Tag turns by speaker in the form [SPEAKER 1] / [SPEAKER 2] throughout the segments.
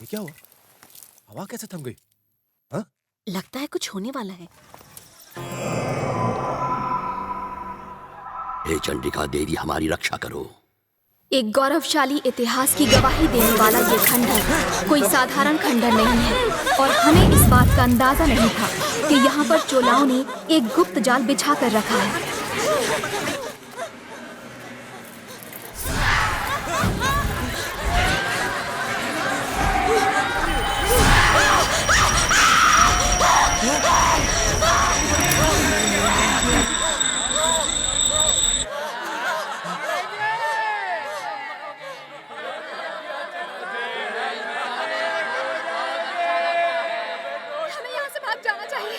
[SPEAKER 1] ये क्या हुआ? हवा कैसे थम गई? हाँ?
[SPEAKER 2] लगता है कुछ होने वाला है।
[SPEAKER 3] हे चंडिका देवी, हमारी रक्षा करो।
[SPEAKER 2] एक गौरवशाली इतिहास की गवाही देने वाला ये खंडहर कोई साधारण खंडहर नहीं है और हमें इस बात का अंदाजा नहीं था कि यहाँ पर चोलाओं ने एक गुप्त जाल बिछा कर रखा है। जाना चाहिए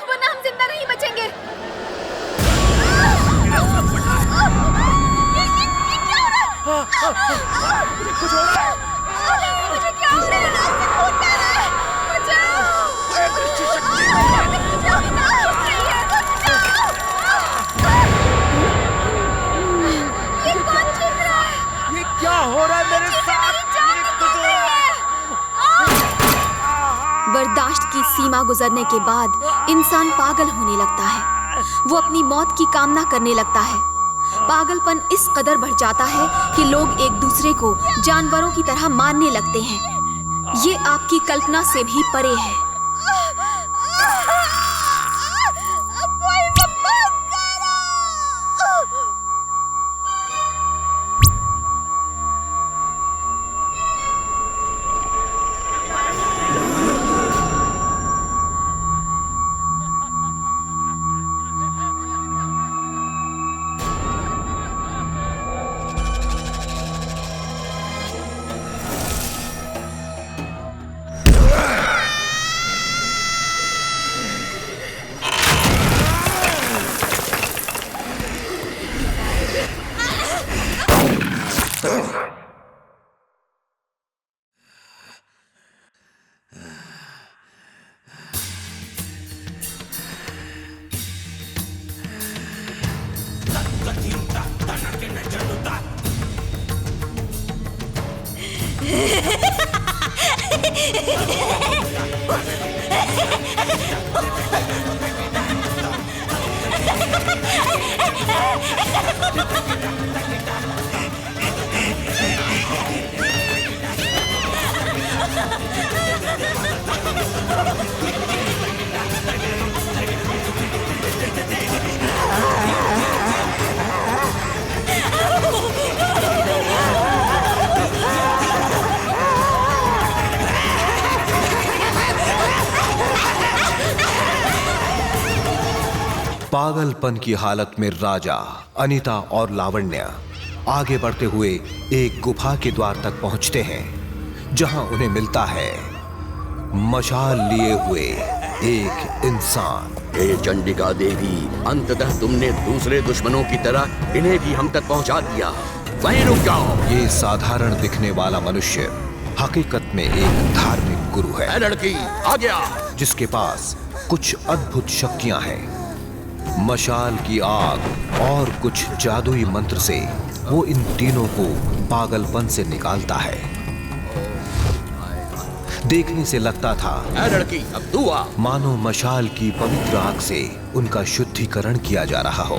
[SPEAKER 2] वरना हम जिंदा नहीं बचेंगे।
[SPEAKER 1] कुछ हो रहा है।
[SPEAKER 2] मुझे क्या हो रहा है? रास्ते फूट रहे हैं। बचाओ। ये कौन चीख रहा है?
[SPEAKER 1] ये क्या हो रहा है मेरे साथ?
[SPEAKER 2] बर्दाश्त की सीमा गुजरने के बाद इंसान पागल होने लगता है। वो अपनी मौत की कामना करने लगता है। पागलपन इस कदर बढ़ जाता है कि लोग एक दूसरे को जानवरों की तरह मारने लगते हैं। ये आपकी कल्पना से भी परे है।
[SPEAKER 4] पागलपन की हालत में राजा, अनीता और लावण्य आगे बढ़ते हुए एक गुफा के द्वार तक पहुंचते हैं, जहां उन्हें मिलता है मशाल लिए हुए एक इंसान।
[SPEAKER 3] हे चंडिका देवी, अंततः तुमने दूसरे दुश्मनों की तरह इन्हें भी हम तक पहुंचा दिया। वहीं रुक जाओ।
[SPEAKER 4] ये साधारण दिखने वाला मनुष्य हकीकत में एक धार्मिक गुरु है।
[SPEAKER 3] ऐ लड़की, आ गया।
[SPEAKER 4] जिसके पास कुछ अद्भुत शक्तियां हैं। मशाल की आग और कुछ जादुई मंत्र से वो इन तीनों को पागलपन से निकालता है। देखने से लगता था
[SPEAKER 3] ऐ लड़की, अब तू आ।
[SPEAKER 4] मानो मशाल की पवित्र आग से उनका शुद्धिकरण किया जा रहा हो।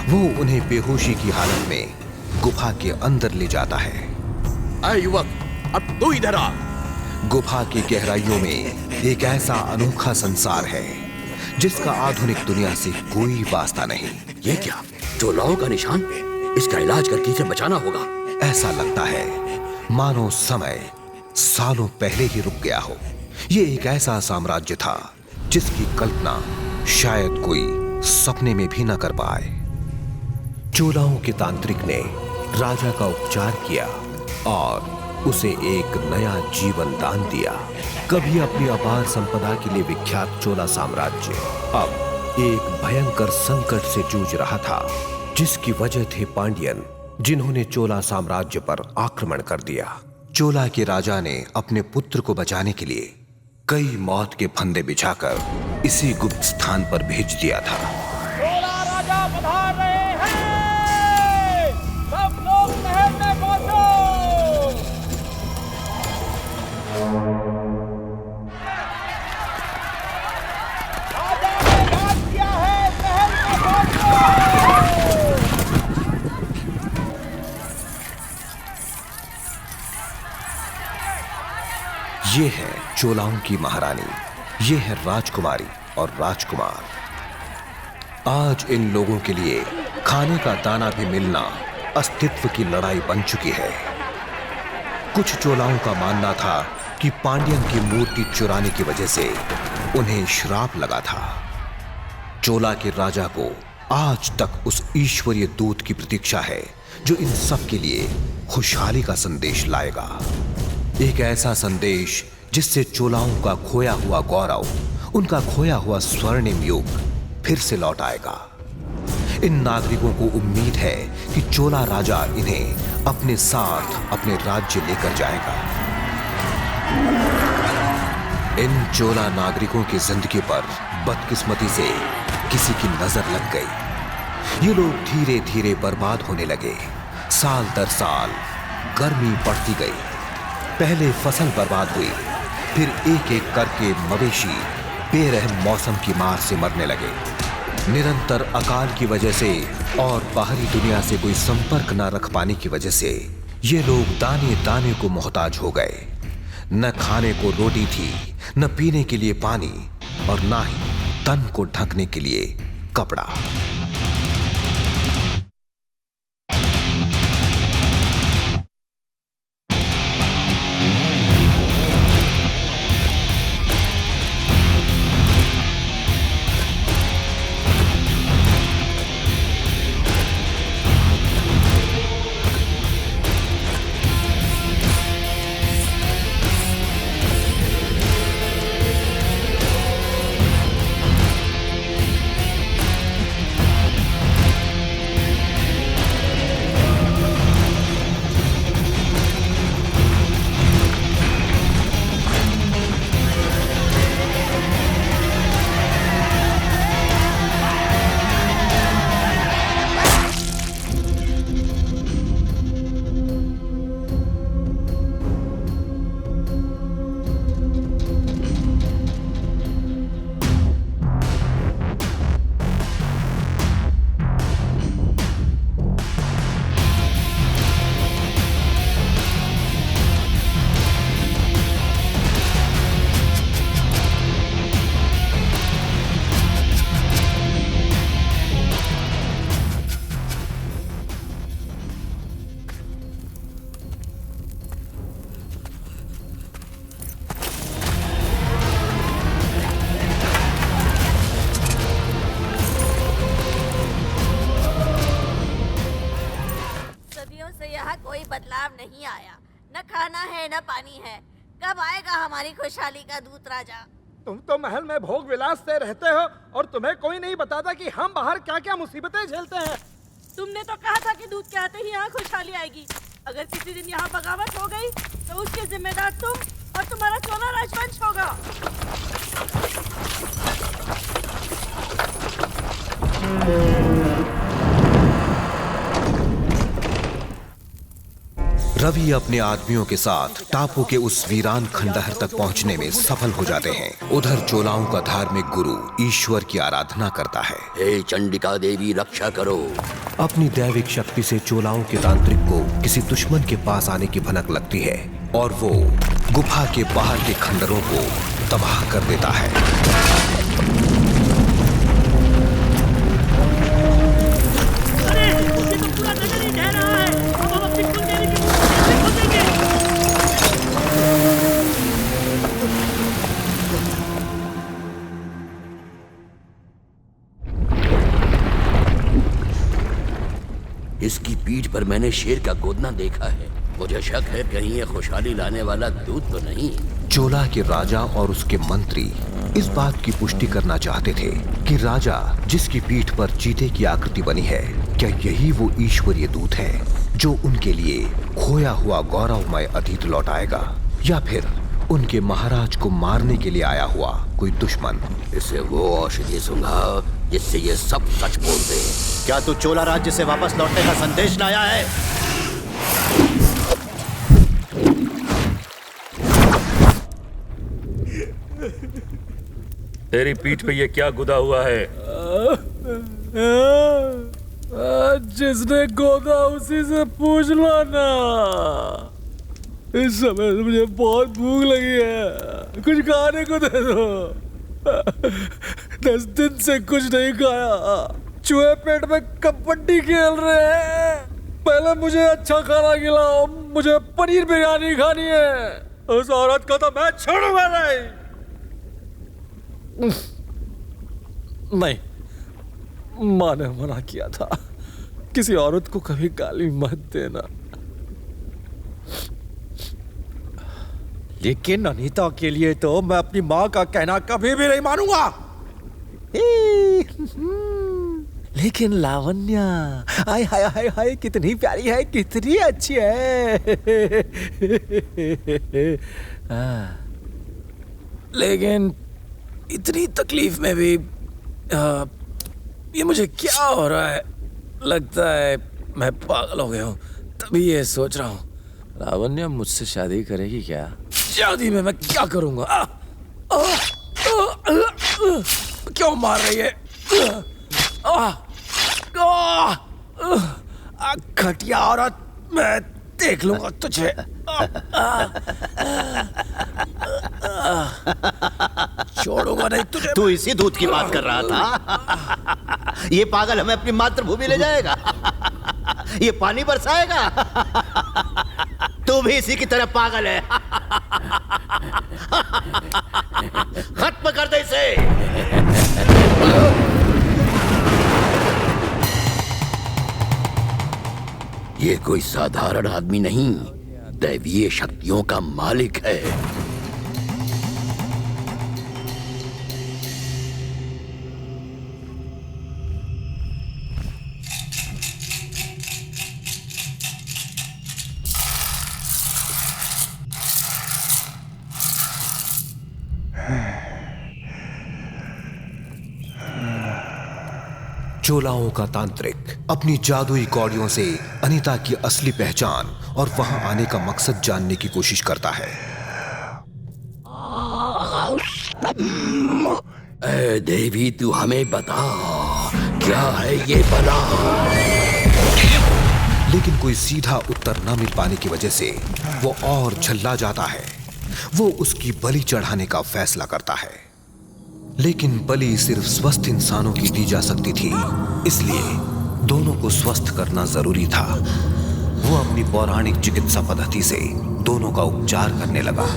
[SPEAKER 4] वो उन्हें बेहोशी की हालत में गुफा के अंदर ले जाता है।
[SPEAKER 3] ऐ युवक, अब तू इधर आ।
[SPEAKER 4] गुफा की गहराइयों में एक ऐसा अनोखा संसार है जिसका आधुनिक दुनिया से कोई वास्ता नहीं।
[SPEAKER 3] ये क्या, चोलाओं का निशान? इसका इलाज करके इसे बचाना होगा।
[SPEAKER 4] ऐसा लगता है मानो समय सालों पहले ही रुक गया हो। ये एक ऐसा साम्राज्य था जिसकी कल्पना शायद कोई सपने में भी न कर पाए। चोलाओं के तांत्रिक ने राजा का उपचार किया और उसे एक नया जीवन दान दिया। कभी अपनी अपार संपदा के लिए विख्यात चोला साम्राज्य अब एक भयंकर संकट से जूझ रहा था, जिसकी वजह थे पांड्यन, जिन्होंने चोला साम्राज्य पर आक्रमण कर दिया। चोला के राजा ने अपने पुत्र को बचाने के लिए कई मौत के फंदे बिछाकर इसी गुप्त स्थान पर भेज दिया था।
[SPEAKER 5] चोला राजा पधार रहे हैं, सब लोग महल में पहुंचो।
[SPEAKER 4] ये है चोलाओं की महारानी, ये है राजकुमारी और राजकुमार। आज इन लोगों के लिए खाने का दाना भी मिलना अस्तित्व की लड़ाई बन चुकी है। कुछ चोलाओं का मानना था कि पांड्यन की मूर्ति चुराने की वजह से उन्हें श्राप लगा था। चोला के राजा को आज तक उस ईश्वरीय दूत की प्रतीक्षा है जो इन सब के लिए खुशहाली का संदेश लाएगा। एक ऐसा संदेश जिससे चोलाओं का खोया हुआ गौरव, उनका खोया हुआ स्वर्णिम युग फिर से लौट आएगा। इन नागरिकों को उम्मीद है कि चोला राजा इन्हें अपने साथ अपने राज्य लेकर जाएगा। इन चोला नागरिकों की जिंदगी पर बदकिस्मती से किसी की नजर लग गई। ये लोग धीरे धीरे बर्बाद होने लगे। साल दर साल गर्मी बढ़ती गई। पहले फसल बर्बाद हुई, फिर एक एक करके मवेशी बेरहम मौसम की मार से मरने लगे। निरंतर अकाल की वजह से और बाहरी दुनिया से कोई संपर्क न रख पाने की वजह से ये लोग दाने दाने को मोहताज हो गए। न खाने को रोटी थी, न पीने के लिए पानी, और ना ही तन को ढकने के लिए कपड़ा।
[SPEAKER 6] बदलाव नहीं आया। न खाना है न पानी है। कब आएगा हमारी खुशहाली का दूत राजा?
[SPEAKER 5] तुम तो महल में भोग विलास से रहते हो और तुम्हें कोई नहीं बताता कि हम बाहर क्या क्या मुसीबतें झेलते हैं।
[SPEAKER 6] तुमने तो कहा था कि दूत के आते ही यहाँ खुशहाली आएगी। अगर किसी दिन यहाँ बगावत हो गई तो उसके जिम्मेदार तुम और तुम्हारा चोला राजवंश होगा।
[SPEAKER 4] रवि अपने आदमियों के साथ टापू के उस वीरान खंडहर तक पहुंचने में सफल हो जाते हैं। उधर चोलाओं का धार्मिक गुरु ईश्वर की आराधना करता है।
[SPEAKER 3] हे चंडिका देवी, रक्षा करो।
[SPEAKER 4] अपनी दैविक शक्ति से चोलाओं के तांत्रिक को किसी दुश्मन के पास आने की भनक लगती है और वो गुफा के बाहर के खंडरों को तबाह कर देता है।
[SPEAKER 3] इसकी पीठ पर मैंने शेर का गोदना देखा है। मुझे शक है कहीं ये खुशहाली लाने वाला दूत तो नहीं।
[SPEAKER 4] चोला के राजा और उसके मंत्री इस बात की पुष्टि करना चाहते थे कि राजा जिसकी पीठ पर चीते की आकृति बनी है, क्या यही वो ईश्वरीय दूत है जो उनके लिए खोया हुआ गौरवमय अतीत लौटाएगा, या फिर उनके महाराज को मारने के लिए आया हुआ कोई दुश्मन।
[SPEAKER 3] इसे वो औषधि सुंघा जिससे ये सब सच बोल दे।
[SPEAKER 7] क्या तू चोला राज्य से वापस लौटने का संदेश लाया है?
[SPEAKER 8] तेरी पीठ पे ये क्या गुदा हुआ है?
[SPEAKER 1] जिसने गोदा उसी से पूछ लो ना। इस समय मुझे बहुत भूख लगी है, कुछ खाने को दे दो। 10 दिन से कुछ नहीं खाया, चूहे पेट में कबड्डी खेल रहे हैं। पहले मुझे अच्छा खाना खिलाओ, मुझे पनीर बिरयानी खानी है। उस औरत को तो मैं छोड़ूंगा नहीं। माँ ने मना किया था, किसी औरत को कभी गाली मत देना। लेकिन अनीता के लिए तो मैं अपनी माँ का कहना कभी भी नहीं मानूंगा। लेकिन लावण्या, हाय हाय हाय हाय, कितनी प्यारी है, कितनी अच्छी है। लेकिन इतनी तकलीफ में भी ये मुझे क्या हो रहा है? लगता है मैं पागल हो गया हूँ, तभी ये सोच रहा हूँ। लावण्या मुझसे शादी करेगी क्या? शादी में मैं क्या करूंगा? क्यों मार रही है? घटिया औरत, मैं देख लूंगा तुझे। छोड़ूंगा नहीं तुझे।
[SPEAKER 7] तू इसी दूध की बात कर रहा था? ये पागल हमें अपनी मातृभूमि ले जाएगा, ये पानी बरसाएगा। तू भी इसी की तरह पागल है। खत्म कर दे इसे।
[SPEAKER 3] ये कोई साधारण आदमी नहीं, दैवीय शक्तियों का मालिक है।
[SPEAKER 4] चोलाओं का तांत्रिक अपनी जादुई कौड़ियों से अनीता की असली पहचान और वहां आने का मकसद जानने की कोशिश करता है।
[SPEAKER 3] ऐ देवी, तू हमें बता, क्या है ये बला?
[SPEAKER 4] लेकिन कोई सीधा उत्तर न मिल पाने की वजह से वो और झल्ला जाता है। वो उसकी बलि चढ़ाने का फैसला करता है, लेकिन बलि सिर्फ स्वस्थ इंसानों की दी जा सकती थी, इसलिए दोनों को स्वस्थ करना जरूरी था। वो अपनी पौराणिक चिकित्सा पद्धति से दोनों का उपचार करने लगा।